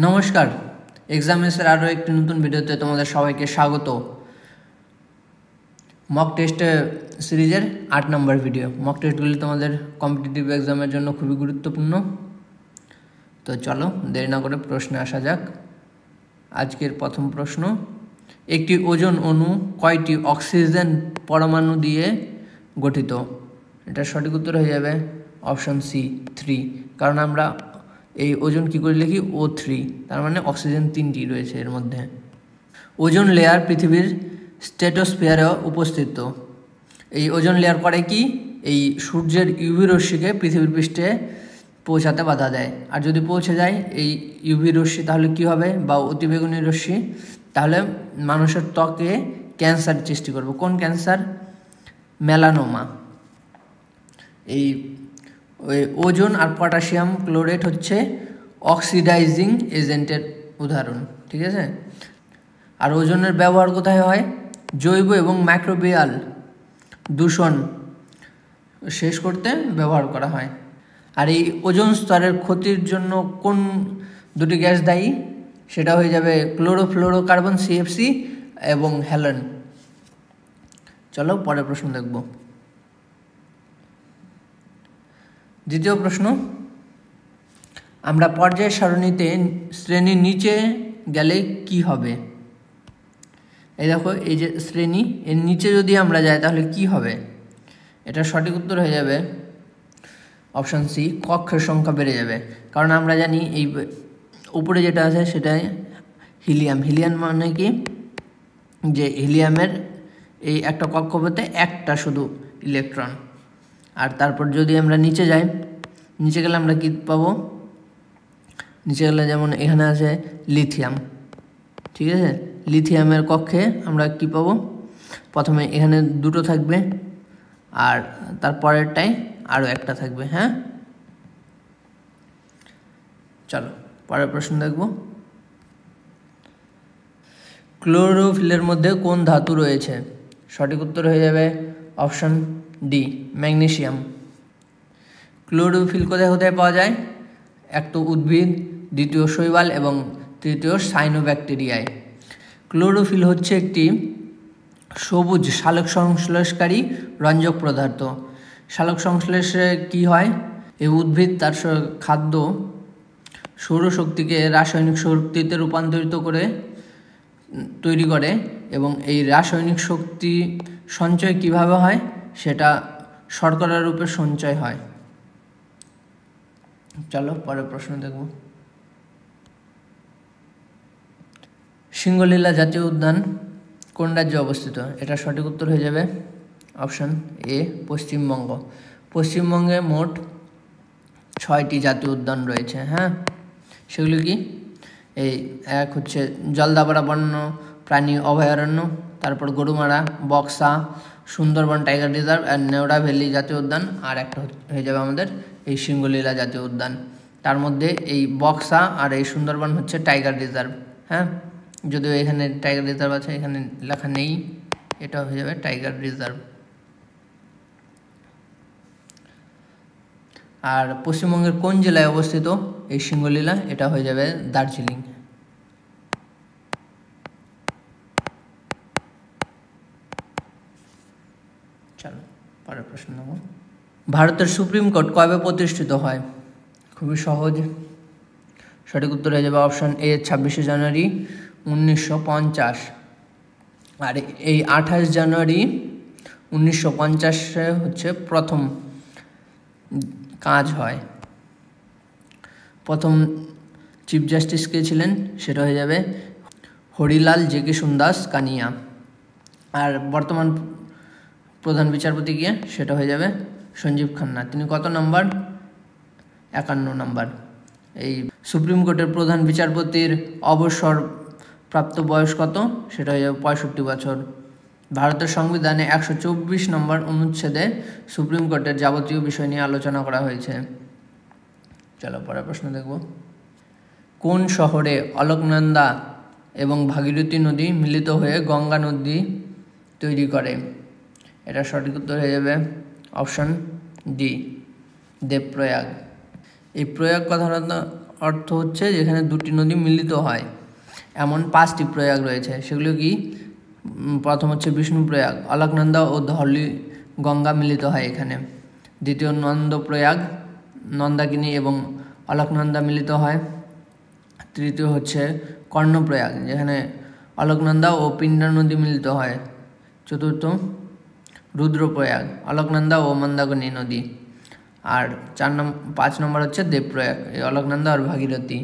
নমস্কার, এক্সামিনেশনের আরও একটি নতুন ভিডিওতে তোমাদের সবাইকে স্বাগত। মক টেস্ট সিরিজের 8 নম্বর ভিডিও। মক টেস্টগুলি তোমাদের কম্পিটিটিভ এক্সামের জন্য খুবই গুরুত্বপূর্ণ। তো চলো দেরি না করে প্রশ্নে আসা যাক। আজকের প্রথম প্রশ্ন, একটি ওজোন অণু কয়টি অক্সিজেন পরমাণু দিয়ে গঠিত? এটা সঠিক উত্তর হয়ে যাবে অপশন সি 3, কারণ আমরা এই ওজোন কী করে লিখি O3, তার মানে অক্সিজেন 3টি রয়েছে এর মধ্যে। ওজোন লেয়ার পৃথিবীর স্ট্র্যাটোস্ফিয়ারে উপস্থিত। এই ওজোন লেয়ার করে কি, এই সূর্যের ইউভি রশ্মিকে পৃথিবীর পৃষ্ঠে পৌঁছাতে বাধা দেয়। আর যদি পৌঁছে যায় এই ইউভি রশ্মি তাহলে কি হবে, বা অতিবেগুনি রশ্মি, তাহলে মানুষের ত্বকে ক্যান্সার সৃষ্টি করবে। কোন ক্যান্সার? মেলানোমা। এই ওজোন আর পটাশিয়াম ক্লোরেট হচ্ছে অক্সিডাইজিং এজেন্টের উদাহরণ, ঠিক আছে। আর ওজোনের ব্যবহার কোথায় হয়? জৈব এবং মাইক্রোবিয়াল দূষণ শেষ করতে ব্যবহার করা হয়। আর এই ওজোন স্তরের ক্ষতির জন্য কোন দুটি গ্যাস দায়ী? সেটা হয়ে যাবে ক্লোরোফ্লোরোকার্বন CFC এবং হ্যালোন। চলো পরের প্রশ্ন দেখব। দ্বিতীয় প্রশ্ন, আমরা পর্যায় সারণীতে শ্রেণীর নিচে গেলে কি হবে? এই দেখো, এই যে শ্রেণী, এর নিচে যদি আমরা যাই তাহলে কি হবে? এটা সঠিক উত্তর হয়ে যাবে অপশান সি, কক্ষের সংখ্যা বেড়ে যাবে। কারণ আমরা জানি এই উপরে যেটা আছে সেটাই হিলিয়াম। হিলিয়াম মানে কি, যে হিলিয়ামের এই একটা কক্ষপথে একটা শুধু ইলেকট্রন। আর তারপর যদি আমরা নিচে যাই, নিচে গেলে আমরা কি পাবো? নিচে গেলে যেমন এখানে আছে লিথিয়াম, ঠিক আছে। লিথিয়ামের কক্ষে আমরা কি পাবো? প্রথমে এখানে দুটো থাকবে আর তারপরেরটাই আরও একটা থাকবে। হ্যাঁ, চলো পরের প্রশ্ন দেখব। ক্লোরোফিলের মধ্যে কোন ধাতু রয়েছে? সঠিক উত্তর হয়ে যাবে অপশন ডি, ম্যাগনেসিয়াম। ক্লোরোফিল কোথায় কোথায় পাওয়া যায়? এক তো উদ্ভিদ, দ্বিতীয় শৈবাল এবং তৃতীয় সাইনোব্যাকটেরিয়ায়। ক্লোরোফিল হচ্ছে একটি সবুজ সালোক সংশ্লেষকারী রঞ্জক পদার্থ। সালোক সংশ্লেষে কি হয়? এই উদ্ভিদ তার খাদ্য সৌরশক্তিকে রাসায়নিক শক্তিতে রূপান্তরিত করে তৈরি করে, এবং এই রাসায়নিক শক্তি সঞ্চয় কিভাবে হয়? সেটা শর্করা রূপে সঞ্চয় হয়। চলো পরের প্রশ্ন দেখব। সিঙ্গলীলা জাতীয় উদ্যান কোন রাজ্যে অবস্থিত? এটা সঠিক উত্তর হয়ে যাবে অপশন এ, পশ্চিমবঙ্গ। পশ্চিমবঙ্গে মোট 6টি জাতীয় উদ্যান রয়েছে। হ্যাঁ, সেগুলি কি? এই এক হচ্ছে জলদাপাড়া বন্য প্রাণী অভয়ারণ্য, তারপর গরুমারা, বক্সা, সুন্দরবন টাইগার রিজার্ভ আর নেওড়া ভ্যালি জাতীয় উদ্যান, আর একটা হয়ে যাবে আমাদের এই সিঙ্গলীলা জাতীয় উদ্যান। তার মধ্যে এই বক্সা আর এই সুন্দরবন হচ্ছে টাইগার রিজার্ভ। হ্যাঁ, যদিও এখানে টাইগার রিজার্ভ আছে, এখানে লেখা নেই, এটা হয়ে যাবে টাইগার রিজার্ভ। আর পশ্চিমবঙ্গের কোন জেলায় অবস্থিত এই সিঙ্গলীলা? এটা হয়ে যাবে দার্জিলিং। চলো পরের প্রশ্ন নেব। ভারতের সুপ্রিম কোর্ট কবে প্রতিষ্ঠিত হয়? খুবই সহজ, সঠিক উত্তর হয়ে যাবে অপশন এ, 26শে জানুয়ারি 1950। আর এই 28 জানুয়ারি 1950 হচ্ছে প্রথম কাজ হয়। প্রথম চিফ জাস্টিস কে ছিলেন? সেটা হয়ে যাবে হরিলাল জেকিসুন্দাস কানিয়া। আর বর্তমান প্রধান বিচারপতি কে? সেটা হয়ে যাবে সঞ্জীব খান্না। তিনি কত নম্বর? 51 নম্বর। এই সুপ্রিম কোর্টের প্রধান বিচারপতির অবসর প্রাপ্ত বয়স কত? সেটা হয়ে যাবে 65 বছর। ভারতের সংবিধানে 124 নম্বর অনুচ্ছেদে সুপ্রিম কোর্টের যাবতীয় বিষয় নিয়ে আলোচনা করা হয়েছে। চলো পরের প্রশ্ন দেখব। কোন শহরে অলকনন্দা এবং ভাগীরথী নদী মিলিত হয়ে গঙ্গা নদী তৈরি করে? এটা সঠিক উত্তর হয়ে যাবে অপশন ডি, দেবপ্রয়াগ। এই প্রয়াগ কথার অর্থ হচ্ছে যেখানে দুটি নদী মিলিত হয় এমন 5টি প্রয়াগ রয়েছে। সেগুলো কি? প্রথম হচ্ছে বিষ্ণুপ্রয়াগ, অলকনন্দা ও ধলি গঙ্গা মিলিত হয় এখানে। দ্বিতীয় নন্দপ্রয়াগ, নন্দাকিনী এবং অলকনন্দা মিলিত হয়। তৃতীয় হচ্ছে কর্ণপ্রয়াগ, যেখানে অলকনন্দা ও পিণ্ডা নদী মিলিত হয়। চতুর্থ রুদ্রপ্রয়াগ, অলকনন্দা ও মন্দাকিনী নদী। আর 5 নম্বর হচ্ছে দেবপ্রয়াগ, এই অলকনন্দা আর ভাগীরথী।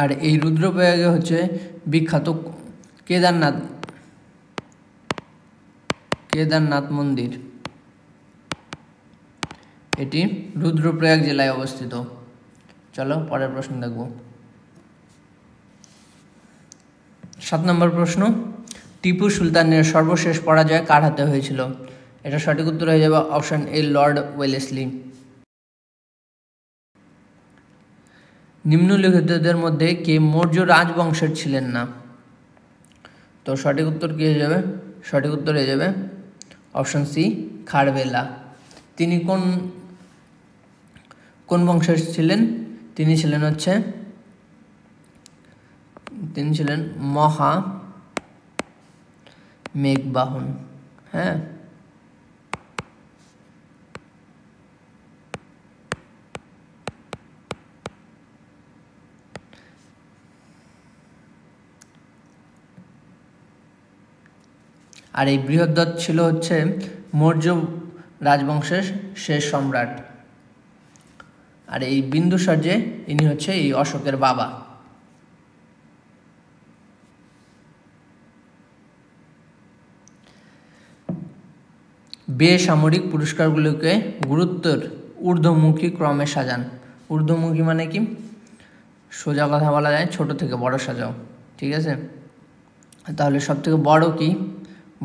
আর এই রুদ্রপ্রয়াগে হচ্ছে বিখ্যাত কেদারনাথ মন্দির, এটি রুদ্রপ্রয়াগ জেলায় অবস্থিত। চলো পরের প্রশ্ন দেখব। 7 নম্বর প্রশ্ন, টিপু সুলতানের সর্বশেষ পরাজয় কার হাতে হয়েছিল? এটা সঠিক উত্তর হয়ে যাবে অপশন এ, লর্ড ওয়েলেসলি। নিম্নলিখিতদের মধ্যে কে মৌর্য রাজবংশের ছিলেন না? তো সঠিক উত্তর কি হয়ে যাবে? সঠিক উত্তর হয়ে যাবে অপশন সি, খারবেলা। তিনি কোন বংশের ছিলেন? তিনি ছিলেন মহা মেঘবাহন। হ্যাঁ, আর এই বৃহদ্রথ ছিল হচ্ছে মৌর্য রাজবংশের শেষ সম্রাট। আর এই বিন্দুসার যে, ইনি হচ্ছে এই অশোকের বাবা। বেসামরিক পুরস্কারগুলোকে গুরুত্বের ঊর্ধ্বমুখী ক্রমে সাজান। ঊর্ধ্বমুখী মানে কি? সোজা কথা বলা যায়, ছোট থেকে বড় সাজাও। ঠিক আছে, তাহলে সব থেকে বড় কি?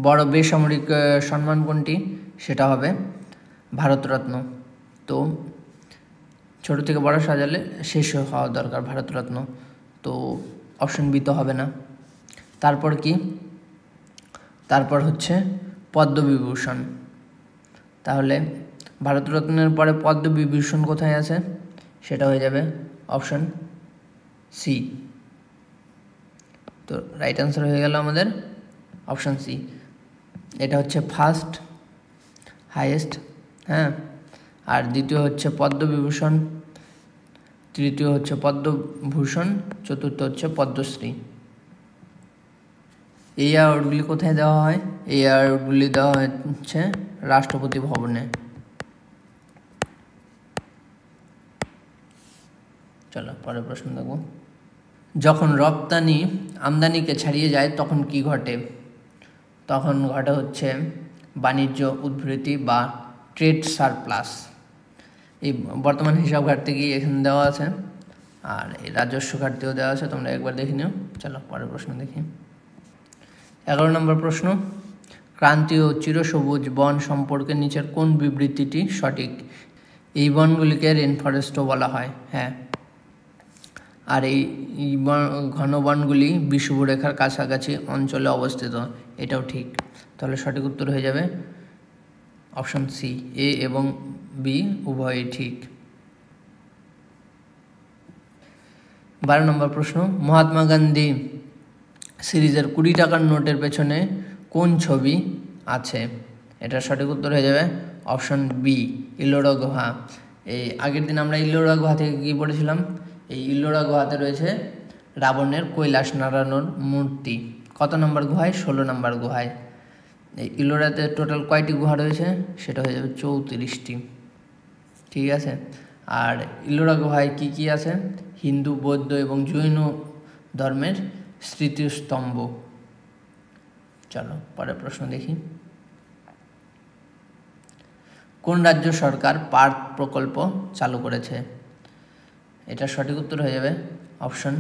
বড় বেসামরিক সম্মান কোনটি? সেটা হবে ভারতরত্ন। তো ছোট থেকে বড় সাজালে শেষ হওয়া দরকার ভারতরত্ন, তো অপশন বি তো হবে না। তারপর কি? তারপর হচ্ছে পদ্মবিভূষণ। তাহলে ভারতরত্নের পরে পদ্মবিভূষণ কোথায় আছে? সেটা হয়ে যাবে অপশন সি। তো রাইট অ্যান্সার হয়ে গেল আমাদের অপশন সি। এটা হচ্ছে ফার্স্ট হাইয়েস্ট। হ্যাঁ, আর দ্বিতীয় হচ্ছে পদ্মবিভূষণ, তৃতীয় হচ্ছে পদ্মভূষণ, চতুর্থ হচ্ছে পদ্মশ্রী। এই অ্যাওয়ার্ডগুলি কোথায় দেওয়া হয়? এই অ্যাওয়ার্ডগুলি দেওয়া হচ্ছে রাষ্ট্রপতি ভবনে। চলো পরের প্রশ্ন দেখব। যখন রপ্তানি আমদানিকে ছাড়িয়ে যায় তখন কি ঘটে? তখন ঘটে হচ্ছে বাণিজ্য উদ্বৃত্তি বা ট্রেড সারপ্লাস। এই বর্তমান হিসাব ঘাটতি কি এখানে দেওয়া আছে, আর এই রাজস্ব ঘাটতিও দেওয়া আছে, তোমরা একবার দেখে নিও। চলো পরের প্রশ্ন দেখি। 11 নম্বর প্রশ্ন, ক্রান্তীয় চিরসবুজ বন সম্পর্কে নিচের কোন বিবৃতিটি সঠিক? এই বনগুলিকে রেন ফরেস্টও বলা হয়। হ্যাঁ, আর এই ঘন বনগুলি বিষুবরেখার কাছাকাছি অঞ্চলে অবস্থিত, এটাও ঠিক। তাহলে সঠিক উত্তর হয়ে যাবে অপশন সি, এ এবং বি উভয়ই ঠিক। 12 নম্বর প্রশ্ন, মহাত্মা গান্ধী সিরিজের 20 টাকার নোটের পেছনে কোন ছবি আছে? এটা সঠিক উত্তর হয়ে যাবে অপশন বি, ইলোরা গুহা। এই আগের দিন আমরা ইলোরা গুহা থেকে কী পড়েছিলাম? এই ইলোরা গুহাতে রয়েছে রাবণের কৈলাস নারায়ণর মূর্তি। কত নম্বর গুহায়? 16 নম্বর গুহায়। এই ইলোরাতে টোটাল কয়টি গুহা রয়েছে? সেটা হয়ে যাবে 34টি। ঠিক আছে, আর ইলোরা গুহায় কী কী আছে? হিন্দু, বৌদ্ধ এবং জৈন ধর্মের স্মৃতিস্তম্ভ। চলো পরের প্রশ্ন দেখি। কোন রাজ্য সরকার পার্ক প্রকল্প চালু করেছে? এটা সঠিক উত্তর হয়ে যাবে অপশন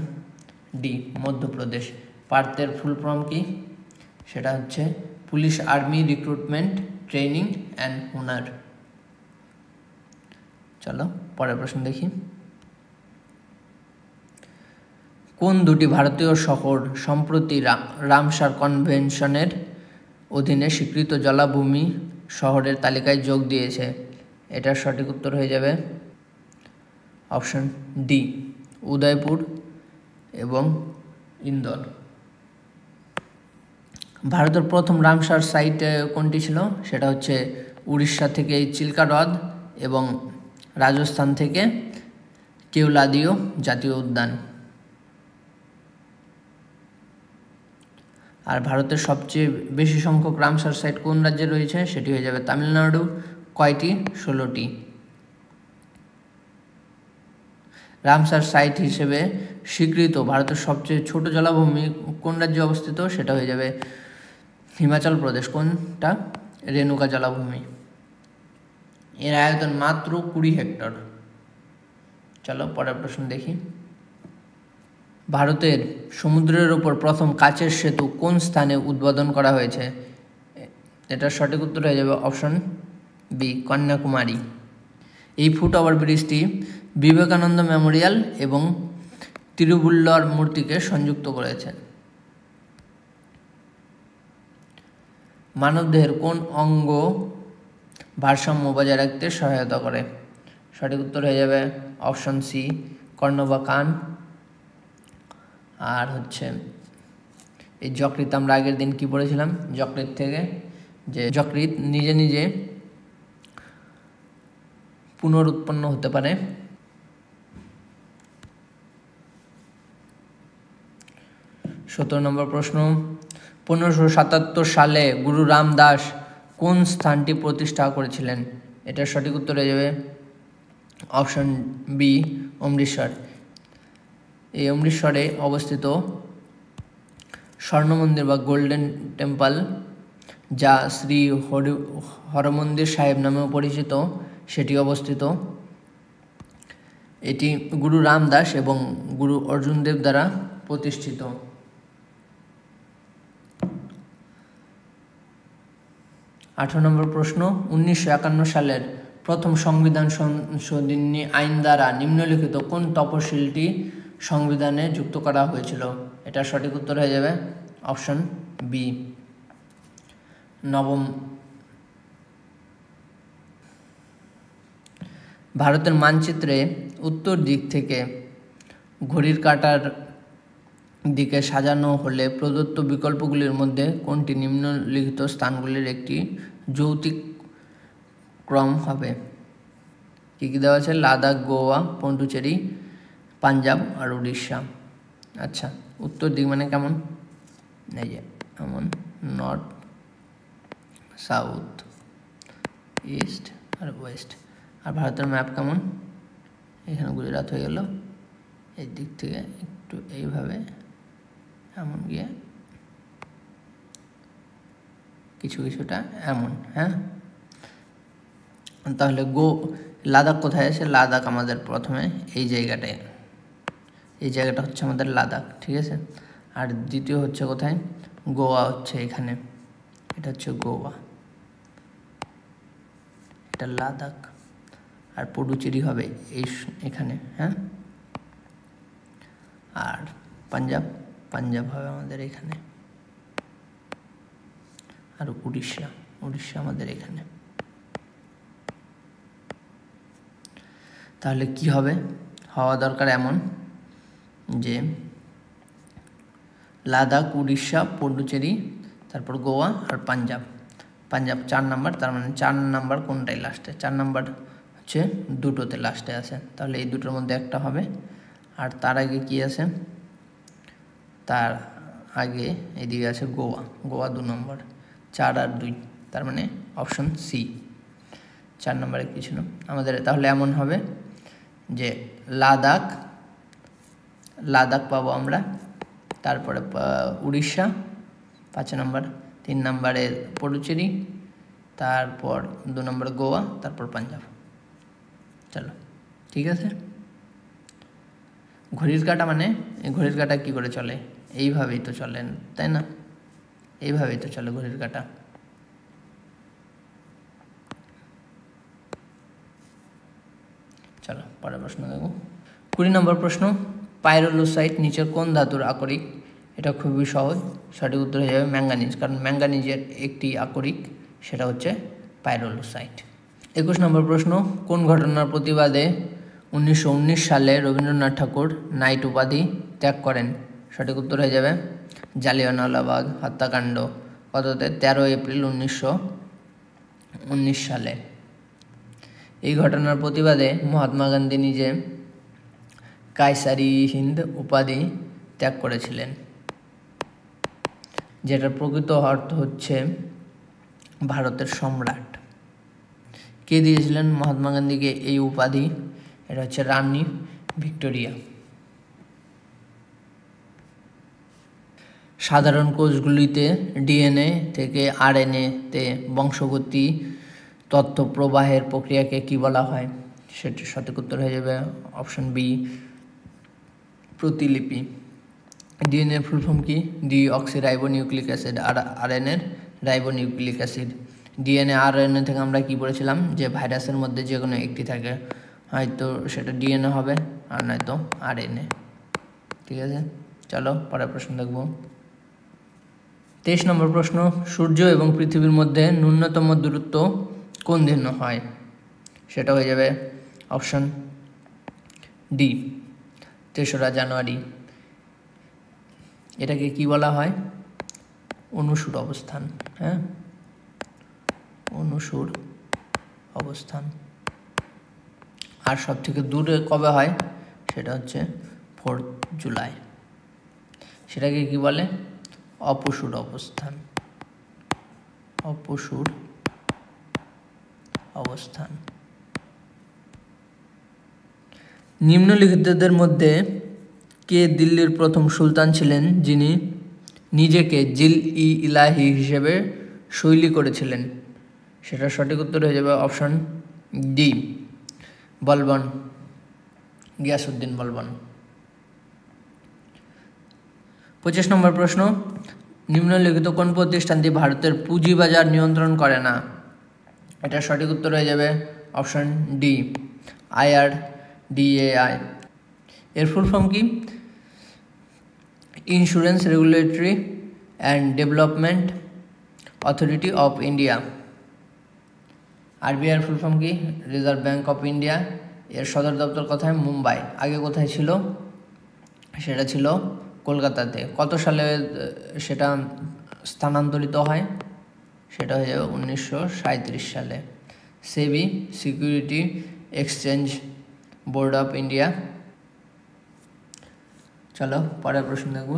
ডি, মধ্যপ্রদেশ। পার্থের ফুল ফর্ম কি? সেটা হচ্ছে police army recruitment training and Hunar. চলো পরের প্রশ্ন দেখি। কোন দুটি ভারতীয় শহর সম্প্রতি রামসার কনভেনশনের অধীনে স্বীকৃত জলাভূমি শহরের তালিকায় যোগ দিয়েছে? এটার সঠিক উত্তর হয়ে যাবে অপশন ডি উদয়পুর এবং ইন্দোর। ভারতের প্রথম রামসার সাইট কোনটি ছিল? সেটা হচ্ছে উড়িষ্যা থেকে চিল্কা হ্রদ এবং রাজস্থান থেকে কেওলাদিও জাতীয় উদ্যান। আর ভারতের সবচেয়ে বেশি সংখ্যক রামসার সাইট কোন রাজ্যে রয়েছে? সেটি হয়ে যাবে তামিলনাড়ু। কয়টি? 16টি। রামসার সাইট হিসেবে স্বীকৃত ভারতের সবচেয়ে ছোট জলাভূমি কোন রাজ্যে অবস্থিত? সেটা হয়ে যাবে হিমাচল প্রদেশ। কোনটা? রেণুকা জলাভূমি। এর আয়তন মাত্র 20 হেক্টর। চলো পরের প্রশ্ন দেখি। ভারতের সমুদ্রের ওপর প্রথম কাচের সেতু কোন স্থানে উদ্বোধন করা হয়েছে? এটার সঠিক উত্তর হয়ে যাবে অপশন বি কন্যাকুমারী। এই ফুট ওভার ব্রিজটি বিবেকানন্দ মেমোরিয়াল এবং তিরুবুল্লর মূর্তিকে সংযুক্ত করেছে। মানবদেহের কোন অঙ্গ ভারসাম্য বজায় রাখতে সহায়তা করে? সঠিক উত্তর হয়ে যাবে অপশন সি কর্ণ বা কান। আর হচ্ছে এই যকৃৎ, আমরা আগের দিন কি পড়েছিলাম যকৃৎ থেকে, যে যকৃৎ নিজে নিজে পুনরুৎপন্ন হতে পারে। সতেরো নম্বর প্রশ্ন, 1577 সালে গুরু রামদাস কোন স্থানটি প্রতিষ্ঠা করেছিলেন? এটার সঠিক উত্তর হয়ে যাবে অপশন বি অমৃতসর। এই অমৃতসরে অবস্থিত স্বর্ণ মন্দির বা গোল্ডেন টেম্পল, যা শ্রী হরমন্দির সাহেব নামেও পরিচিত, সেটি অবস্থিত। এটি গুরু রামদাস এবং গুরু অর্জুন দেব দ্বারা প্রতিষ্ঠিত। আঠারো নম্বর প্রশ্ন, 1951 সালের প্রথম সংবিধান সংশোধনী আইন দ্বারা নিম্নলিখিত কোন তফসিলটি সংবিধানে যুক্ত করা হয়েছিল? এটা সঠিক উত্তর হয়ে যাবে অপশন বি নবম। ভারতের মানচিত্রে উত্তর দিক থেকে ঘড়ির কাঁটার দিকে সাজানো হলে প্রদত্ত বিকল্পগুলির মধ্যে কোনটি নিম্নলিখিত স্থানগুলির একটি যৌক্তিক ক্রম হবে? কী কী দেওয়া আছে? লাদাখ, গোয়া, পন্ডুচেরি, পাঞ্জাব আর উড়িষ্যা। আচ্ছা, উত্তর দিক মানে কেমন? এই যে এমন নর্থ, সাউথ, ইস্ট আর ওয়েস্ট। আর ভারতের ম্যাপ কেমন? এখানে গুজরাট হয়ে গেল, এই দিক থেকে একটু এইভাবে এমন গিয়ে কিছুটা এমন। হ্যাঁ, তাহলে লাদাখ কোথায় আছে? লাদাখ আমাদের প্রথমে এই জায়গাটায়, এই জায়গাটা হচ্ছে আমাদের লাদাখ, ঠিক আছে। আর দ্বিতীয় হচ্ছে কোথায়? গোয়া হচ্ছে এখানে, এটা হচ্ছে গোয়া, এটা লাদাখ। আর পুডুচেরি হবে এখানে। হ্যাঁ, আর পাঞ্জাব হবে আমাদের এখানে। আর উড়িষ্যা আমাদের এখানে। তাহলে কি হবে? হওয়া দরকার এমন যে লাদাখ, উড়িষ্যা, পন্ডুচেরি, তারপর গোয়া আর পাঞ্জাব 4 নাম্বার। তার মানে 4 নাম্বার কোনটাই লাস্টে? 4 নাম্বার হচ্ছে দুটোতে লাস্টে আছে, তাহলে এই দুটোর মধ্যে একটা হবে। আর তার আগে কি আছে? তার আগে এদিকে আছে গোয়া 2 নম্বর, 4 আর 2, তার মানে অপশন সি 4 নম্বরে কিছু না আমাদের। তাহলে এমন হবে যে লাদাখ পাবো আমরা, তারপরে উড়িষ্যা 5 নম্বর, 3 নম্বরে পুডুচেরি, তারপর 2 নম্বরে গোয়া, তারপর পাঞ্জাব। চলো ঠিক আছে। ঘড়ির কাঁটা মানে এই ঘড়ির কাঁটা কী করে চলে? এইভাবেই তো চলে, তাই না? এইভাবেই তো চলে ঘড়ির কাঁটা। চলো পরের প্রশ্ন দেখো। 20 নম্বর প্রশ্ন, পাইরোলুসাইট নিচের কোন ধাতুর আকরিক? এটা খুবই সহজ, সঠিক উত্তর হয়ে যাবে ম্যাঙ্গানিজ, কারণ ম্যাঙ্গানিজের একটি আকরিক, সেটা হচ্ছে পাইরোলুসাইট। 21 নম্বর প্রশ্ন, কোন ঘটনার প্রতিবাদে 1919 সালে রবীন্দ্রনাথ ঠাকুর নাইট উপাধি ত্যাগ করেন? সঠিক উত্তর হয়ে যাবে জালিয়ানওয়ালাবাগ হত্যাকাণ্ড। কততে? 13 এপ্রিল 1919 সালে। এই ঘটনার প্রতিবাদে মহাত্মা গান্ধী নিজে কায়সার-ই-হিন্দ উপাধি ত্যাগ করেছিলেন, যেটার প্রকৃত অর্থ হচ্ছে ভারতের সম্রাট। কে দিয়েছিলেন মহাত্মা গান্ধীকে এই উপাধি? এটা হচ্ছে রানী ভিক্টোরিয়া। সাধারণ কোষগুলিতে ডিএনএ থেকে আরএনএতে বংশগতি তথ্য প্রবাহের প্রক্রিয়াকে কি বলা হয়? সেটি সঠিক উত্তর হয়ে যাবে অপশন বি, প্রতিলিপি। ডিএনএ ফুল ফর্ম কি? Deoxyribonucleic acid. আর আরএনএর রাইবোনিউক্লিক অ্যাসিড। ডিএনএ আরএনএ থেকে আমরা কি পড়েছিলাম যে ভাইরাসের মধ্যে যে কোনো একটি থাকে, হয়তো সেটা ডিএনএ হবে আর নয়তো আরএনএ। ঠিক আছে, চলো পরের প্রশ্ন দেখব। 23 নম্বর প্রশ্ন, সূর্য এবং পৃথিবীর মধ্যে ন্যূনতম দূরত্ব কোন দিনে হয়? সেটা হয়ে যাবে অপশন ডি, 3রা জানুয়ারি। এটাকে কি বলা হয়? অনুসুর অবস্থান। হ্যাঁ, অনুসুর অবস্থান। আর সব থেকে দূরে কবে হয়? সেটা হচ্ছে 4 জুলাই। সেটাকে কি বলে? অপসুর অবস্থান। অপসুর অবস্থান। নিম্নলিখিতদের মধ্যে কে দিল্লির প্রথম সুলতান ছিলেন যিনি নিজেকে জিল-ই-ইলাহি হিসেবে শৈলী করেছিলেন? সেটা সঠিক উত্তর হয়ে যাবে অপশন ডি, বলবন, গিয়াসউদ্দিন বলবন। 25 নম্বর প্রশ্ন, নিম্নলিখিত কোন প্রতিষ্ঠানটি ভারতের পুঁজিবাজার নিয়ন্ত্রণ করে না? এটা সঠিক উত্তর হয়ে যাবে অপশন ডি, IRDAI। এর ফুল ফর্ম কি? Insurance regulatory and development authority of India. RBI এর ফুল ফর্ম কি? Reserve bank of India. এর সদর দপ্তর কোথায়? মুম্বাই। আগে কোথায় ছিল? সেটা ছিল কলকাতাতে। কত সালে সেটা স্থানান্তরিত হয়? সেটা হয়ে যাবে 1937 সালে। SEBI, security exchange board of India. চলো পরের প্রশ্ন দেখব।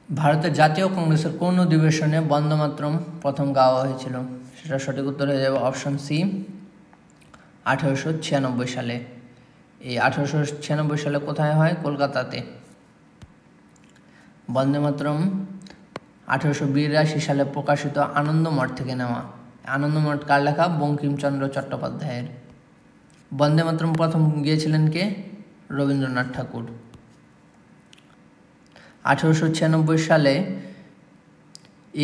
ভারতের জাতীয় কংগ্রেসের কোন অধিবেশনে বন্দে মাতরম প্রথম গাওয়া হয়েছিল? সেটা সঠিক উত্তর হয়ে যাবে অপশন সি, 1896 সালে। এই 1896 সালে কোথায় হয়? কলকাতাতে। বন্দে মাতরম 1882 সালে প্রকাশিত আনন্দমঠ থেকে নেওয়া। আনন্দমঠ কার লেখা? বঙ্কিমচন্দ্র চট্টোপাধ্যায়ের। বন্দে মাতরম প্রথম গিয়েছিলেন কে? রবীন্দ্রনাথ ঠাকুর। 1896 সালে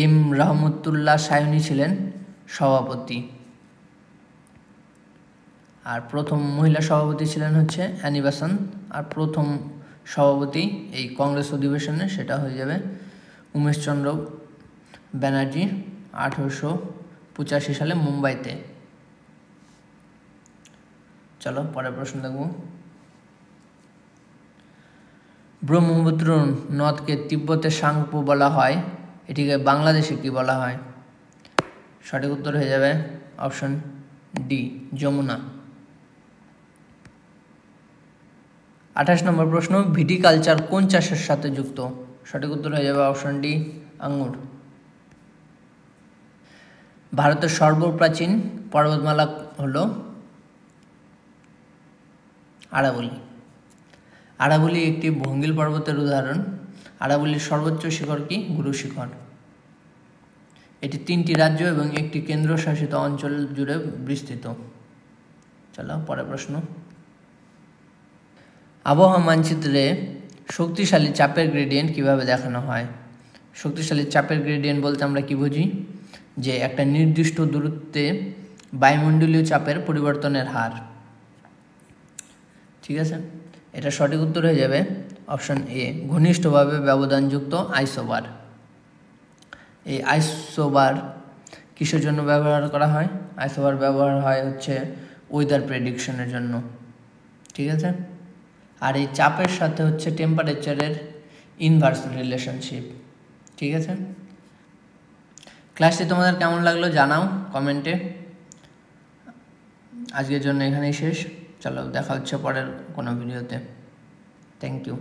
এম রহমতুল্লাহ সায়নী ছিলেন সভাপতি, আর প্রথম মহিলা সভাপতি ছিলেন হচ্ছে অ্যানি বেসান্ত। আর প্রথম সভাপতি এই কংগ্রেস অধিবেশনে সেটা হয়ে যাবে উমেশচন্দ্র ব্যানার্জি 1885 সালে মুম্বাইতে। চলো পরের প্রশ্ন দেখব। ব্রহ্মপুত্র নদকে তিব্বতে সাংপো বলা হয়, এটিকে বাংলাদেশে কি বলা হয়? সঠিক উত্তর হয়ে যাবে অপশন ডি, যমুনা। 28 নম্বর প্রশ্ন, ভিটিকালচার কোন চাষের সাথে যুক্ত? সঠিক উত্তর হয়ে যাবে অপশন ডি, আঙ্গুর। ভারতের সর্বপ্রাচীন পর্বতমালা হলো আরাবলী। আরাবলী একটি ভঙ্গিল পর্বতের উদাহরণ। আরাবলীর সর্বোচ্চ শিখর কি? গুরু শিখর। এটি 3টি রাজ্য এবং একটি কেন্দ্রশাসিত অঞ্চল জুড়ে বিস্তৃত। চলো পরের প্রশ্ন। আবহাওয়া মানচিত্রে শক্তিশালী চাপের গ্রেডিয়েন্ট কিভাবে দেখানো হয়? শক্তিশালী চাপের গ্রেডিয়েন্ট বলতে আমরা কি বুঝি? যে একটা নির্দিষ্ট দূরত্বে বায়ুমণ্ডলীয় চাপের পরিবর্তনের হার। ঠিক আছে, এটা সঠিক উত্তর হয়ে যাবে অপশন এ, ঘনিষ্ঠভাবে ব্যবধানযুক্ত আইসোবার। এই আইসোবার কিসের জন্য ব্যবহার করা হয়? আইসোবার ব্যবহার হয় হচ্ছে ওয়েদার প্রেডিকশনের জন্য, ঠিক আছে। আর এই চাপের সাথে হচ্ছে টেম্পারেচারের ইনভার্স রিলেশনশিপ, ঠিক আছে। ক্লাসটি তোমাদের কেমন লাগলো জানাও কমেন্টে। আজকের জন্য এখানেই শেষ, চলো দেখা হচ্ছে পরের কোনো ভিডিওতে। Thank you.